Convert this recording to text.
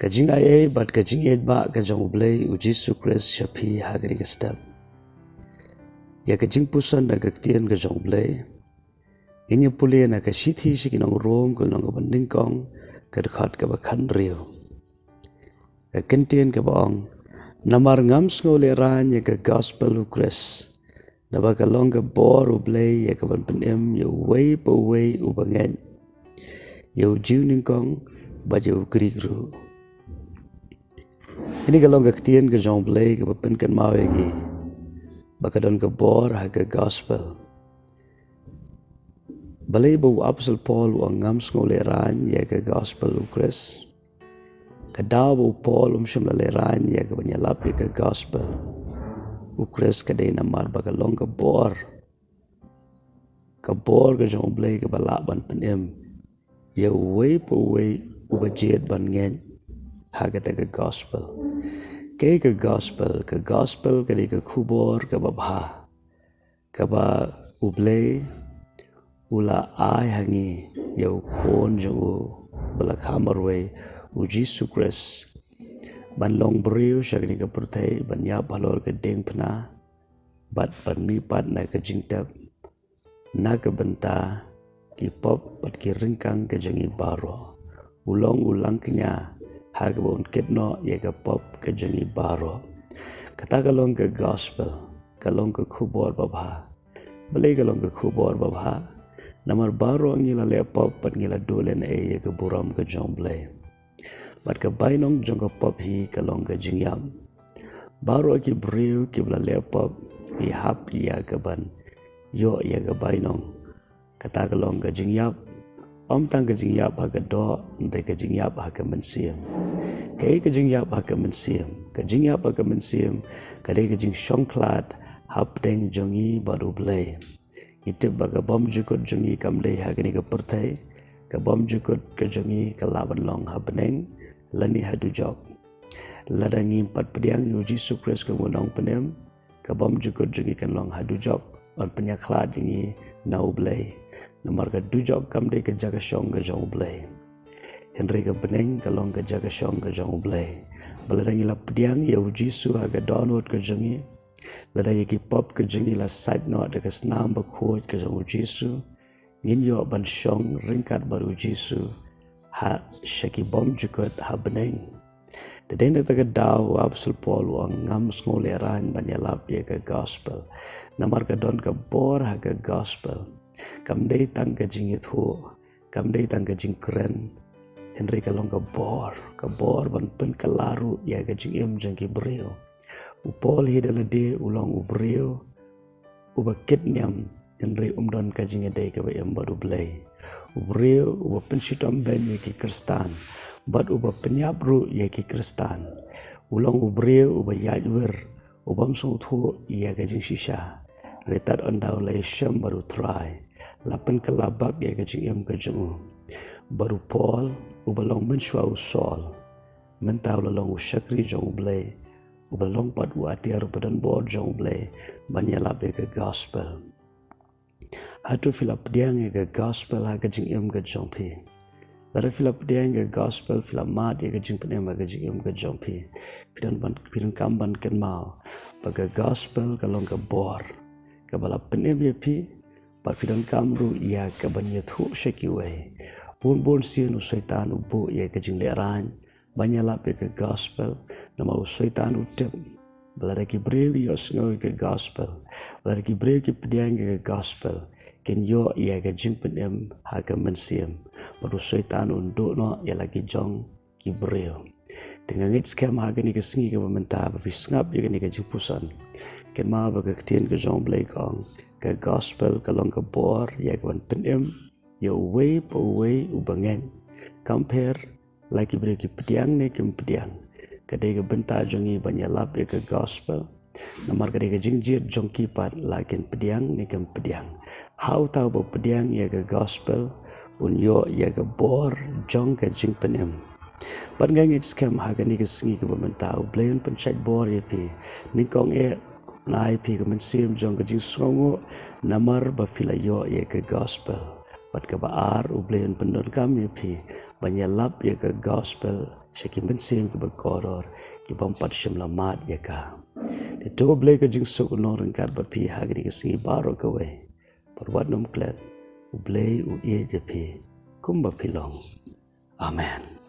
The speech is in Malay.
Kajing ai bat kajing et ba kajong U Blei U Jesu Christ shapi hagri step. Ya kajing pusan na ktien kajong U Blei. Inya puli na ka shithi shikinong rom kulong ka banding kong kadkhat ka bakhan riu. Ka ktien ka baong namar ngam sngewlehrain ya ka gospel U Christ. Na ba ka long ka bor U Blei ya ka ban penem ya wei pa wei U bangen. Ya U jiuning kong ba ya U krigru. Ini kalau ktien ke jong Blei ke pen kan mau lagi, bakadon ke bor haga gospel. Balai bau apostol Paul u ngam sngewlehrain ya ke gospel U Christ. Kadau bau Paul sngewlehrain ya ke banyalap ya ke gospel U Christ kadai namar bakalong ke bor. Ke bor ke jong Blei ke balak ban penem. Ya wei pa wei u bajet ban ngen haga ke gospel. Ke gospel kali ke kubor ke babha ke ba U Blei ula ai hangi yau khon jo bala khamarwe U Jesu Christ ban long brio shagni ke pertai ban ya balor ke deng pna bat ban mi pat na ke jingtap na ke benta ki pop bat ki ringkang ke jangi baro ulong ulang kenya haga bon ketno ya ke pop ke jangi baro kata kalong ke gospel kalong ke kubor babha balai kalong ke kubor babha namar baro ngila le pop pat ngila dolen ya ke buram ke jong Blei bat ke bainong jong ke pop hi kalong ke jingyam baro ki breu ki bla le pop ki hap ya ke ban yo ya ke bainong kata kalong ke jingyap om tang ke jingyap ha ke do ndai ke jingyap ha ke mensiam ke jingyap ha ke mensiam ke jingyap ha ke mensiam ke jing shongklat hap deng jongi baru Blei itu baga bom jukut jongi kam dei ha ke ni ke pertai ke bom jukut ke jongi ke laban long ha beneng lani hadu jok ladangi empat pediang U Jesu Christ ke ngonong penem ke bom jukut jongi kan long hadu jok on penyaklat ini na U Blei nomor ke dujok kam dei ke jaga shong ke jong Blei Henry ke beneng kalong ke jaga shong ke jong Blei baladangi la pediang ya U Jesu aga download ke jongi ladangi ki pop ke jongi la side note ke snam ba khoj ke jong U Jesu ngin yo ban shong ringkat baru Jesu ha shaki bom jukut ha beneng Tadenda taga daw apostol Paul ang ngam sngewlehrain banyalap ya ke gospel namar ka don ka bor ha ke gospel kam dei tang ka jingit ho kam dei tang ka jing kren Henry kalong ka bor ban pen kalaru ya ka jing em jang ki breo u Paul hi dala de ulong u breo u ba kitnyam Henry don ka jing dei ka ba em baru Blei u breo u ba pen shitom ben ya ki kristan bat u ba penyap ru ya ki kristan ulong u breo u ba yajwer u bam sung thu ya ka jing shisha retat on daw lai sham baru try lapen kelabak ya ke jing ke jung baru Paul u balong menshwa u Saul mentau lalong u shakri jong Blei u balong pat u atiar padan bor jong Blei banyalap ya ke gospel hatu filap diang ya ke gospel ha ke jing ke jong pi lara filap diang ke gospel filamat ya ke jing penem ke jing ke jong pi pidan kamban ken mau baga gospel kalong ke bor ke bala penem ya pi pat pidan kamru ya ke banyat hu shakiway bun sian u syaitan u bu ya ke jing lehrain banyalap ya ke gospel nama u syaitan u tep balada ki breu yo sngo ke gospel balada ki breu ki pediang ke gospel ken yo ya ke jing penem ha ke mensiam baru syaitan unduk no ya lagi jong ki breu dengan ngit scam ha ke ni ke singi ke mementa tapi ngap ya ke ni ke jingpuson ken ma ba ke ktien ke jong Blei kong ke gospel kalong ke bor ya ke ban penem ya wei pa wei u bangen compare lagi breu ki pediang ne ke pediang kadai ke benta jongi banyalap ya ke gospel namar kadai ke jingjit jong kipat lakin pediang ni ke pediang how tau bo pediang ya ke gospel un yo ya ke bor jong ke jing penem ban ngang it scam ha ke ni ke singi ke bementau Blei pencet bor ya pi ni kong nai pi ke mensim jong ke jing songo namar ba fila yo ya ke gospel bat ke baar u Blei pendon kami pi banyalap ya ke gospel syakim bensim ke berkoror ki bampat syamlamat ya ka itu boleh ke jing suk no rengkat berpi hagri ke singi baro ke we perwat nom klet U Blei U je pi kum bapilong amen.